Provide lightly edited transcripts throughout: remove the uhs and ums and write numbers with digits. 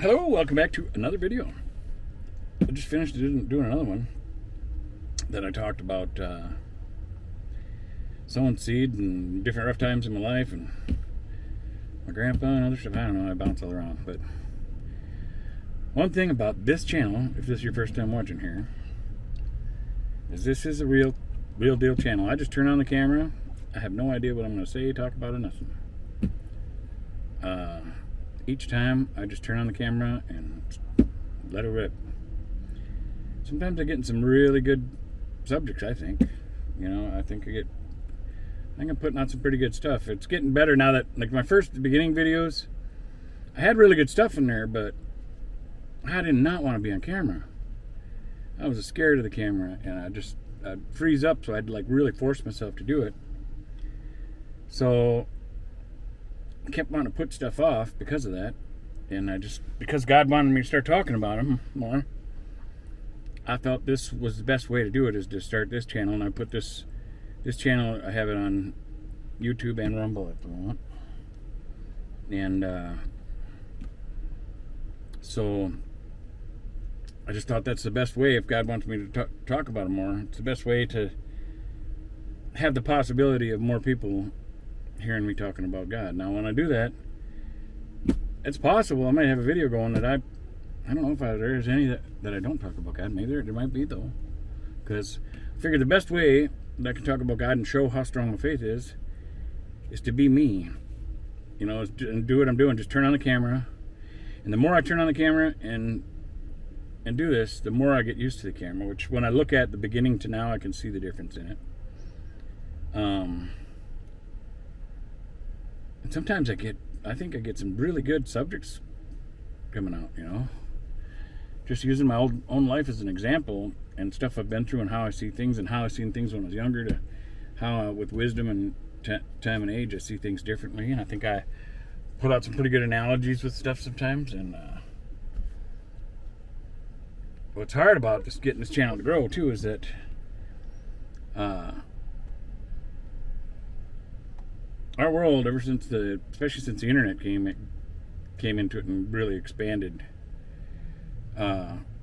Hello, welcome back to another video. I just finished doing another one that I talked about sowing seed and different rough times in my life and my grandpa and other stuff. I don't know, I bounce all around. But one thing about this channel, if this is your first time watching here, is this is a real deal channel. I just turn on the camera. I have no idea what I'm going to say, talk about, or nothing. Each time I just turn on the camera and let it rip. Sometimes I get in some really good subjects, I think. You know, I think I'm putting out some pretty good stuff. It's getting better now that, like, my first beginning videos, I had really good stuff in there, but I did not want to be on camera. I was scared of the camera, and I'd freeze up, so I'd like really force myself to do it. So I kept wanting to put stuff off because of that, and because God wanted me to start talking about him more, I felt this was the best way to do it, is to start this channel. And I put this channel, I have it on YouTube and Rumble at the moment, and so I just thought that's the best way. If God wants me to talk about it more, it's the best way to have the possibility of more people hearing me talking about God. Now, when I do that, it's possible I might have a video going that I don't know if there's any that I don't talk about God. Maybe there might be, though, because I figured the best way that I can talk about God and show how strong my faith is to be me. You know, and do what I'm doing. Just turn on the camera, and the more I turn on the camera and do this, the more I get used to the camera. Which, when I look at the beginning to now, I can see the difference in it. And sometimes I think I get some really good subjects coming out, you know. Just using my own life as an example and stuff I've been through and how I see things and how I seen things when I was younger to how with wisdom and time and age I see things differently. And I think I put out some pretty good analogies with stuff sometimes. And what's hard about just getting this channel to grow too is that our world, especially since the internet came into it and really expanded,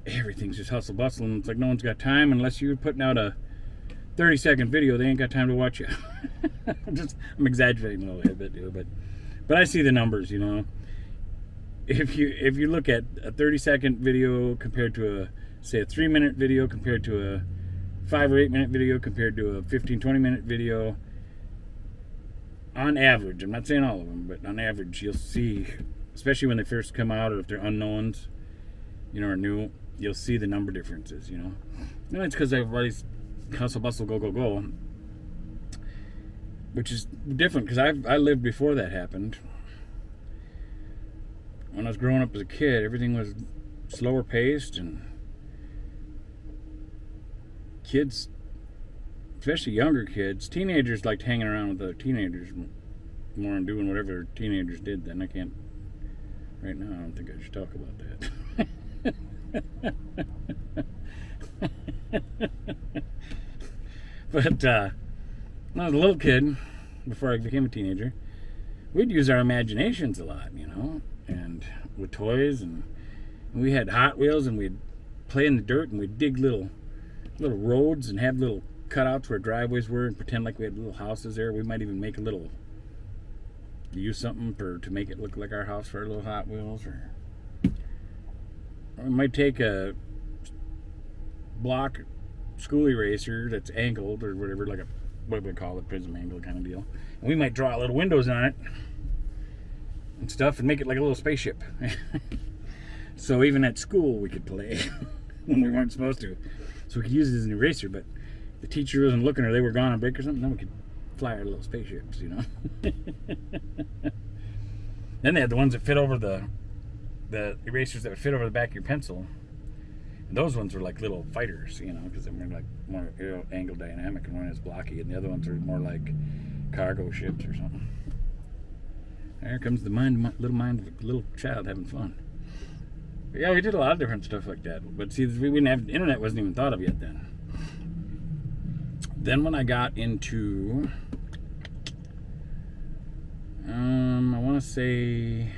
everything's just hustle bustle, and it's like no one's got time unless you're putting out a 30-second video. They ain't got time to watch you. I'm exaggerating a little bit, but I see the numbers. You know, if you look at a 30-second video compared to a 3-minute video, compared to a 5 or 8-minute video, compared to a 15-20-minute video, on average, I'm not saying all of them, but on average, you'll see, especially when they first come out, or if they're unknowns, you know, or new, you'll see the number differences, you know. And it's because everybody's hustle, bustle, go, which is different, because I lived before that happened. When I was growing up as a kid, everything was slower paced, and kids, especially younger kids, teenagers, liked hanging around with other teenagers more and doing whatever teenagers did then. I can't, right now, I don't think I should talk about that. But when I was a little kid, before I became a teenager, we'd use our imaginations a lot, you know, and with toys, and we had Hot Wheels, and we'd play in the dirt, and we'd dig little roads and have little cutouts where driveways were and pretend like we had little houses there. We might even make use something to make it look like our house for our little Hot Wheels, or we might take a block school eraser that's angled or whatever, like what do we call it, prism angle kind of deal, and we might draw little windows on it and stuff and make it like a little spaceship. So even at school we could play when we weren't supposed to, so we could use it as an eraser, but the teacher wasn't looking, or they were gone on break or something, then we could fly our little spaceships, you know. Then they had the ones that fit over the erasers that would fit over the back of your pencil. And those ones were like little fighters, you know, because they were like more angle dynamic, and one is blocky, and the other ones are more like cargo ships or something. There comes the little mind of a little child having fun. But yeah, we did a lot of different stuff like that. But see, we didn't have, the internet wasn't even thought of yet then. Then when I got into, I want to say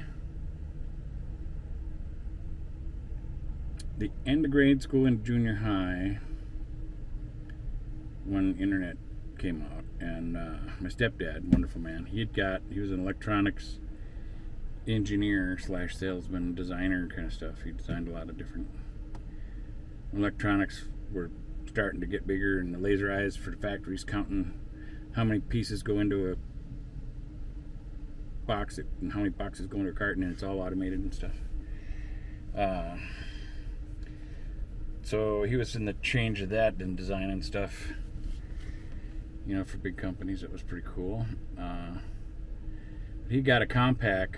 the end of grade school and junior high when internet came out. And my stepdad, wonderful man, he was an electronics engineer / salesman, designer kind of stuff. He designed a lot of different electronics. Were starting to get bigger, and the laser eyes for the factories counting how many pieces go into a box and how many boxes go into a carton, and it's all automated and stuff. So he was in the change of that and designing stuff, for big companies. It was pretty cool. He got a compact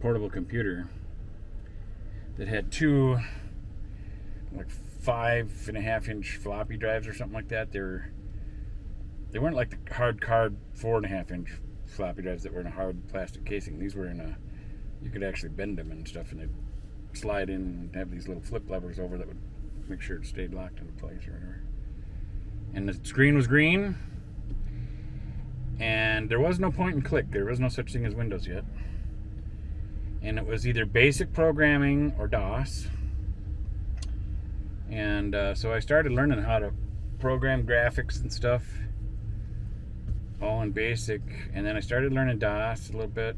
portable computer that had two 5.5-inch floppy drives or something like that. They weren't like the hard card 4.5-inch floppy drives that were in a hard plastic casing. These were you could actually bend them and stuff, and they'd slide in and have these little flip levers over that would make sure it stayed locked into place or whatever. And the screen was green, and there was no point and click. There was no such thing as Windows yet. And it was either basic programming or DOS. And so I started learning how to program graphics and stuff, all in basic. And then I started learning DOS a little bit,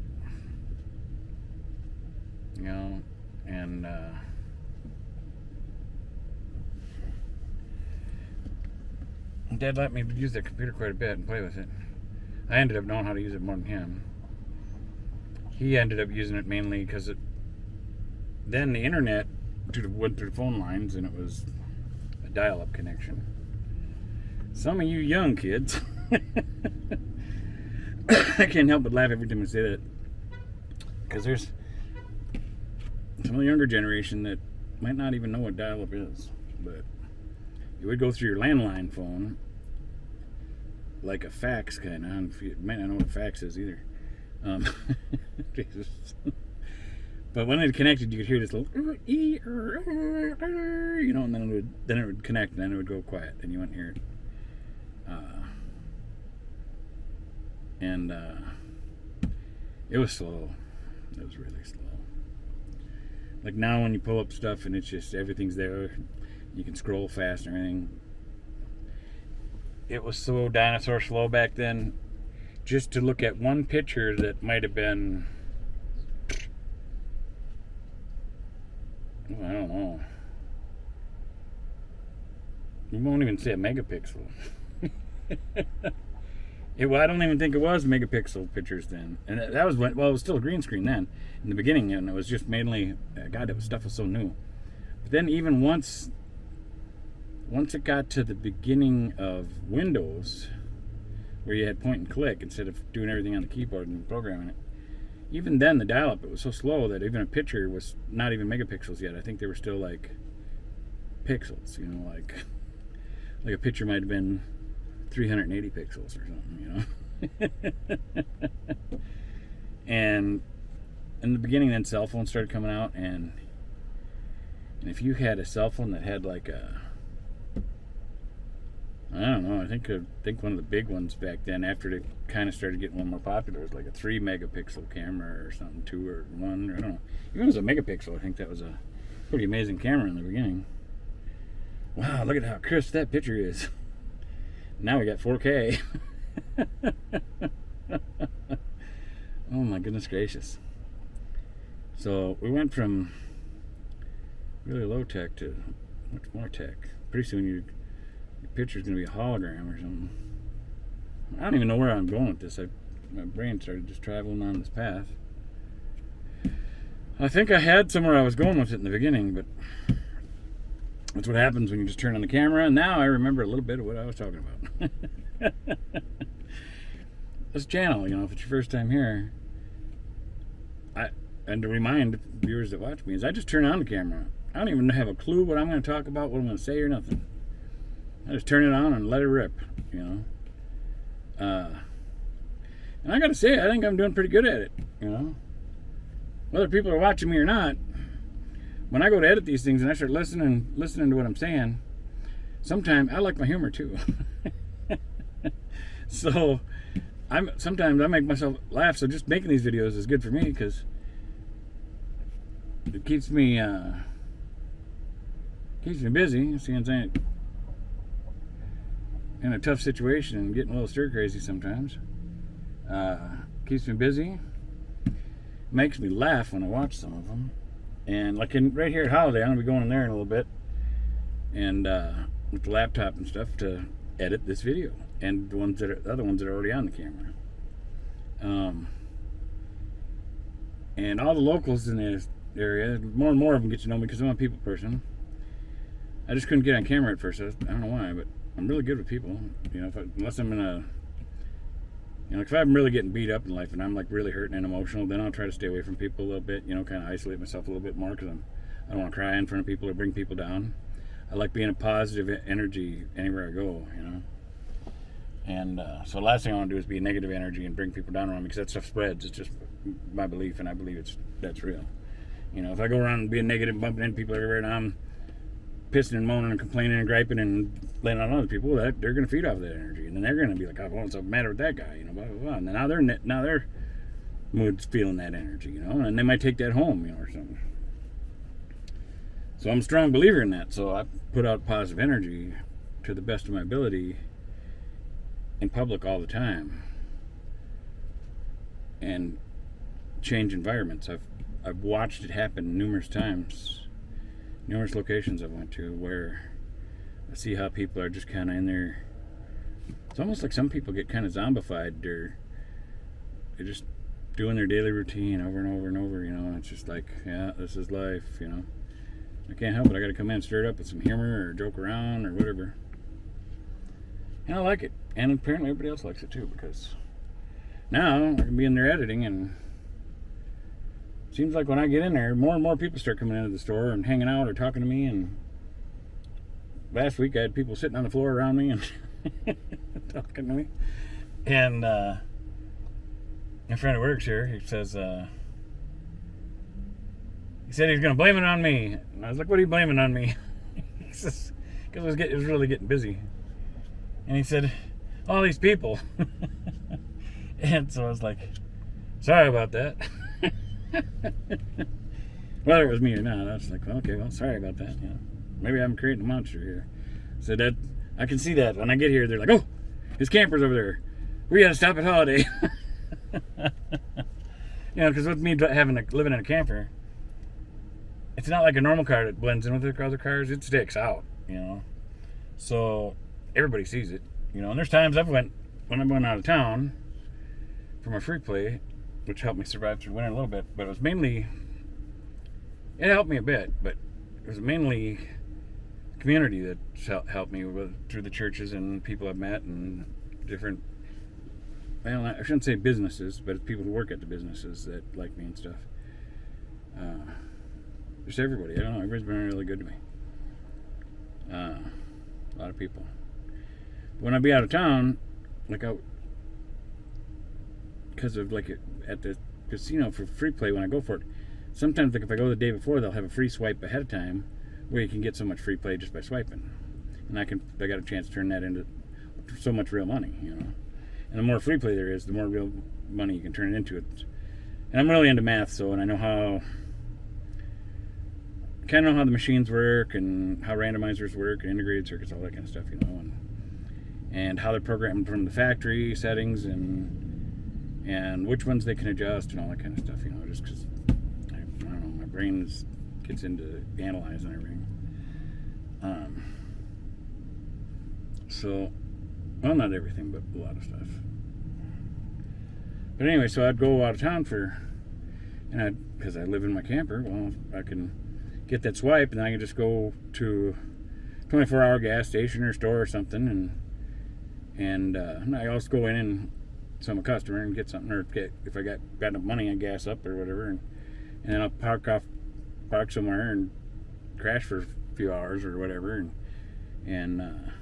and Dad let me use the computer quite a bit and play with it. I ended up knowing how to use it more than him. He ended up using it mainly because then the internet went through the phone lines, and it was a dial-up connection. Some of you young kids, I can't help but laugh every time I say that, because there's some of the younger generation that might not even know what dial-up is, but you would go through your landline phone like a fax kind of. You might not know what a fax is either. But when it connected, you could hear this little, and then it would connect, and then it would go quiet, and you wouldn't hear it. It was slow. It was really slow. Like now, when you pull up stuff and it's just everything's there, you can scroll fast and everything. It was so dinosaur slow back then. Just to look at one picture that might have been, I don't know. You won't even say a megapixel. I don't even think it was megapixel pictures then. And that was it was still a green screen then in the beginning, and it was just mainly, stuff was so new. But then even once it got to the beginning of Windows, where you had point and click instead of doing everything on the keyboard and programming it, even then the dial-up, it was so slow that even a picture was not even megapixels yet. I think they were still like pixels, like a picture might have been 380 pixels or something, And in the beginning, then cell phones started coming out, and if you had a cell phone that had like I don't know, I think one of the big ones back then, after they kind of started getting a little more popular, was like a 3 megapixel camera or something, 2 or 1, I don't know. Even as a megapixel, I think that was a pretty amazing camera in the beginning. Wow, look at how crisp that picture is. Now we got 4K. Oh my goodness gracious. So we went from really low tech to much more tech. Pretty soon your picture's going to be a hologram or something. I don't even know where I'm going with this. My brain started just traveling on this path. I think I had somewhere I was going with it in the beginning, but that's what happens when you just turn on the camera, and now I remember a little bit of what I was talking about. This channel, if it's your first time here, and to remind viewers that watch me, is I just turn on the camera. I don't even have a clue what I'm going to talk about, what I'm going to say, or nothing. I just turn it on and let it rip, And I got to say, I think I'm doing pretty good at it, Whether people are watching me or not, when I go to edit these things and I start listening to what I'm saying, sometimes I like my humor too. So sometimes I make myself laugh. So just making these videos is good for me because it keeps me Keeps me busy. Seeing I'm in a tough situation and getting a little stir crazy sometimes. Keeps me busy. Makes me laugh when I watch some of them. And like right here at Holiday, I'm gonna be going in there in a little bit, and with the laptop and stuff to edit this video and the other ones that are already on the camera. And all the locals in this area, more and more of them get to know me because I'm a people person. I just couldn't get on camera at first. I don't know why, but I'm really good with people. You know, unless I'm in a, you know, if I'm really getting beat up in life and I'm like really hurting and emotional, then I'll try to stay away from people a little bit. You know, kind of isolate myself a little bit more because I don't want to cry in front of people or bring people down. I like being a positive energy anywhere I go. You know. And so the last thing I want to do is be a negative energy and bring people down around me because that stuff spreads. It's just my belief, and I believe that's real. You know, if I go around being negative and bumping into people everywhere and I'm pissing and moaning and complaining and griping and laying on other people, they're going to feed off that energy. And then they're going to be like, oh, what's the matter with that guy? You know, blah, blah, blah. And then now their mood's feeling that energy, you know, and they might take that home, you know, or something. So I'm a strong believer in that. So I put out positive energy to the best of my ability in public all the time and change environments. I've watched it happen numerous times, numerous locations I went to where I see how people are just kind of in there. It's almost like some people get kind of zombified. They're just doing their daily routine over and over and over, you know, and it's just like, yeah, this is life, you know. I can't help it. I got to come in, stir it up with some humor or joke around or whatever. And I like it. And apparently everybody else likes it too, because now I can be in there editing, and it seems like when I get in there, more and more people start coming into the store and hanging out or talking to me. And last week I had people sitting on the floor around me and talking to me. And my friend who works here, he says, he said he's going to blame it on me. And I was like, what are you blaming on me? He says, because it was really getting busy. And he said, all these people. And so I was like, sorry about that. Whether it was me or not, I was like, okay, well, sorry about that. You know, maybe I'm creating a monster here. So that I can see that when I get here, they're like, oh, his camper's over there. We got to stop at Holiday. You know, because with me living in a camper, it's not like a normal car that blends in with the other cars. It sticks out, you know. So everybody sees it, you know. And there's times when I went out of town for my free play, which helped me survive through winter a little bit, but it helped me a bit, but it was mainly community that helped me through the churches and people I've met and different, well, I shouldn't say businesses, but it's people who work at the businesses that like me and stuff. Just everybody. I don't know. Everybody's been really good to me. A lot of people. When I be out of town, because of at the casino for free play when I go for it, sometimes if I go the day before, they'll have a free swipe ahead of time where you can get so much free play just by swiping, and I got a chance to turn that into so much real money, you know. And the more free play there is, the more real money you can turn it into. And I'm really into math, so and I know kind of know how the machines work and how randomizers work and integrated circuits, all that kind of stuff, you know, and how they're programmed from the factory settings and which ones they can adjust and all that kind of stuff, you know, just because, I don't know, my brain gets into analyzing everything. So, well, not everything, but a lot of stuff. But anyway, so I'd go out of town because I live in my camper, well, I can get that swipe and then I can just go to 24-hour gas station or store or something, and I also go in and so I'm a customer and get something, or if I got enough money and gas up or whatever, and then I'll park somewhere and crash for a few hours or whatever, and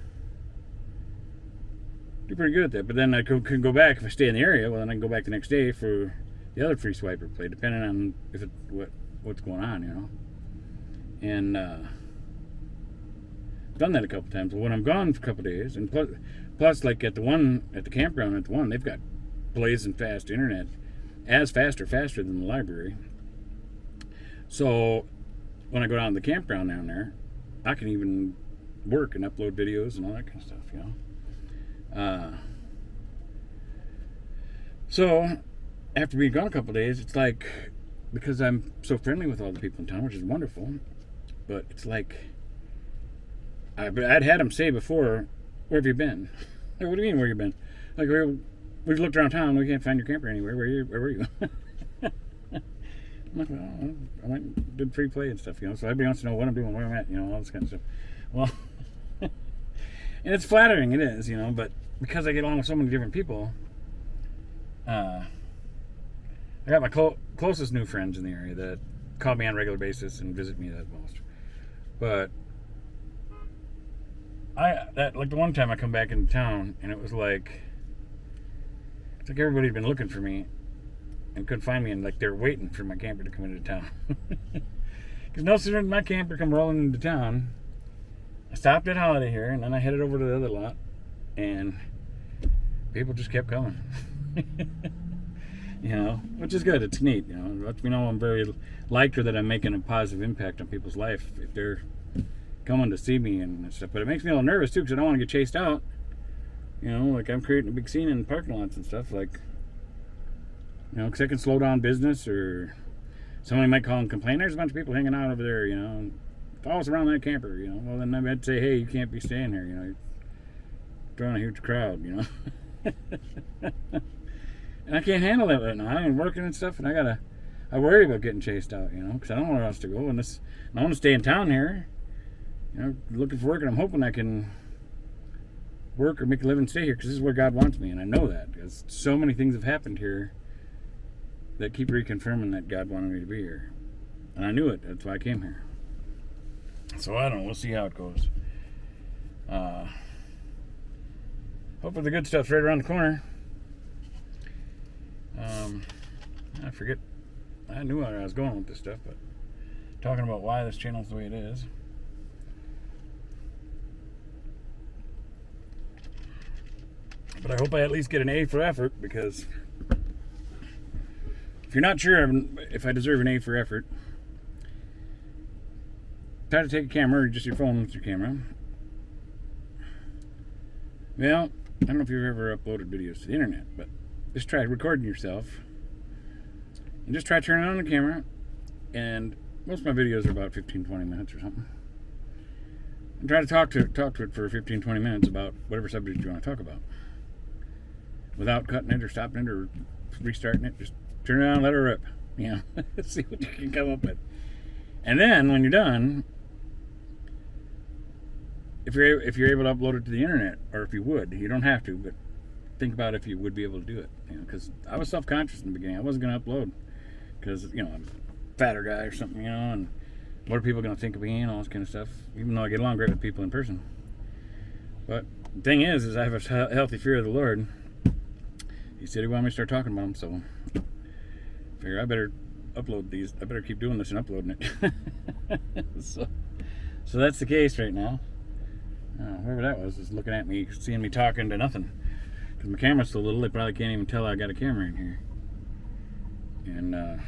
do pretty good at that. But then I can go back if I stay in the area. Well, then I can go back the next day for the other free swiper play, depending on what's going on, you know. And I've done that a couple times. But when I'm gone for a couple days, and plus like at the campground they've got blazing fast internet, as fast or faster than the library. So when I go down to the campground down there, I can even work and upload videos and all that kind of stuff, you know. So after being gone a couple of days, it's like, because I'm so friendly with all the people in town, which is wonderful, but it's like I'd had them say before, "Where have you been?" Like, what do you mean, where you been? Like, we've looked around town, we can't find your camper anywhere. Where were you? I'm like, well, I went and did free play and stuff, you know, so everybody wants to know what I'm doing, where I'm at, you know, all this kind of stuff. Well, and it's flattering, it is, you know, but because I get along with so many different people, I got my closest new friends in the area that call me on a regular basis and visit me the most. But like the one time I come back into town, and it's like everybody'd been looking for me and couldn't find me, and like they're waiting for my camper to come into town. Because no sooner did my camper come rolling into town, I stopped at Holiday here, and then I headed over to the other lot, and people just kept coming. You know, which is good. It's neat, you know. It lets me know I'm very liked, or that I'm making a positive impact on people's life if they're coming to see me and stuff. But it makes me a little nervous too, because I don't want to get chased out. You know, like I'm creating a big scene in parking lots and stuff, like, you know, because I can slow down business, or somebody might call and complain, "There's a bunch of people hanging out over there, you know, follow us around that camper," you know. Well, then I'd say, "Hey, you can't be staying here, you know, you're drawing a huge crowd, you know." And I can't handle that right now. I'm working and stuff, and I worry about getting chased out, you know, because I don't know where else to go, and I want to stay in town here, you know, looking for work, and I'm hoping I can work or make a living and stay here, because this is where God wants me, and I know that, because so many things have happened here that keep reconfirming that God wanted me to be here. And I knew it. That's why I came here. So I don't know. We'll see how it goes. Hopefully the good stuff's right around the corner. I forget. I knew where I was going with this stuff, but talking about why this channel's the way it is. But I hope I at least get an A for effort, because if you're not sure if I deserve an A for effort, try to take a camera, or just your phone with your camera. Well, I don't know if you've ever uploaded videos to the internet, but just try recording yourself, and just try turning on the camera. And most of my videos are about 15-20 minutes or something. And try to talk to it for 15-20 minutes about whatever subject you want to talk about, without cutting it or stopping it or restarting it. Just turn it on, let it rip. You know, see what you can come up with. And then when you're done, if you're able to upload it to the internet, or if you would, you don't have to, but think about if you would be able to do it. You know, because I was self-conscious in the beginning. I wasn't going to upload because, you know, I'm a fatter guy or something, you know, and what are people going to think of me and all this kind of stuff, even though I get along great with people in person. But the thing is I have a healthy fear of the Lord. He said he wanted me to start talking about him, so I figure I better upload these. I better keep doing this and uploading it. So that's the case right now. Whoever that was is looking at me, seeing me talking to nothing. Because my camera's so little, they probably can't even tell I got a camera in here. And I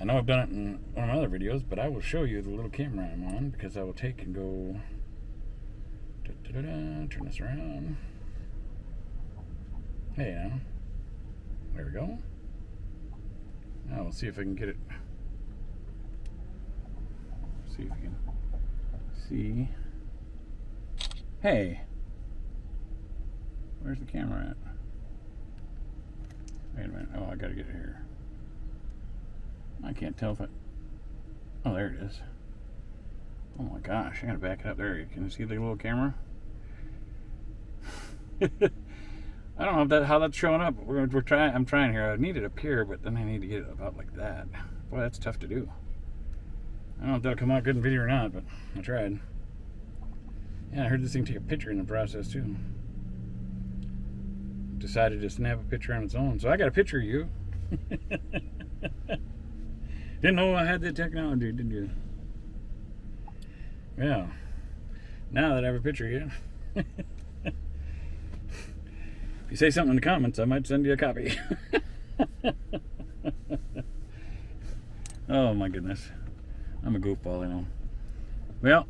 know I've done it in one of my other videos, but I will show you the little camera I'm on, because I will take and go turn this around. Hey, now. There we go. Now we'll see if I can get it. See if we can see. Hey. Where's the camera at? Wait a minute. Oh, I gotta get it here. I can't tell if it. Oh, there it is. Oh my gosh, I gotta back it up there. Can you see the little camera? I don't know how that's showing up. We're trying. I'm trying here. I need it up here, but then I need to get it about like that. Boy, that's tough to do. I don't know if that'll come out good in video or not, but I tried. Yeah, I heard this thing take a picture in the process too. Decided to snap a picture on its own, so I got a picture of you. Didn't know I had the technology, did you? Yeah. Now that I have a picture of you. If you say something in the comments, I might send you a copy. Oh my goodness. I'm a goofball, you know. Well,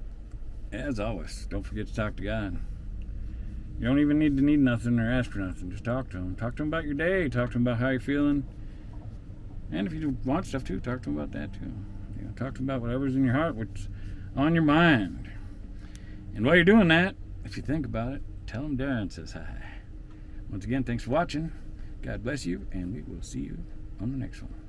as always, don't forget to talk to God. You don't even need to need nothing or ask for nothing. Just talk to him. Talk to him about your day. Talk to him about how you're feeling. And if you want stuff too, talk to him about that too. Talk to him about whatever's in your heart, what's on your mind. And while you're doing that, if you think about it, tell him Darren says hi. Once again, thanks for watching. God bless you, and we will see you on the next one.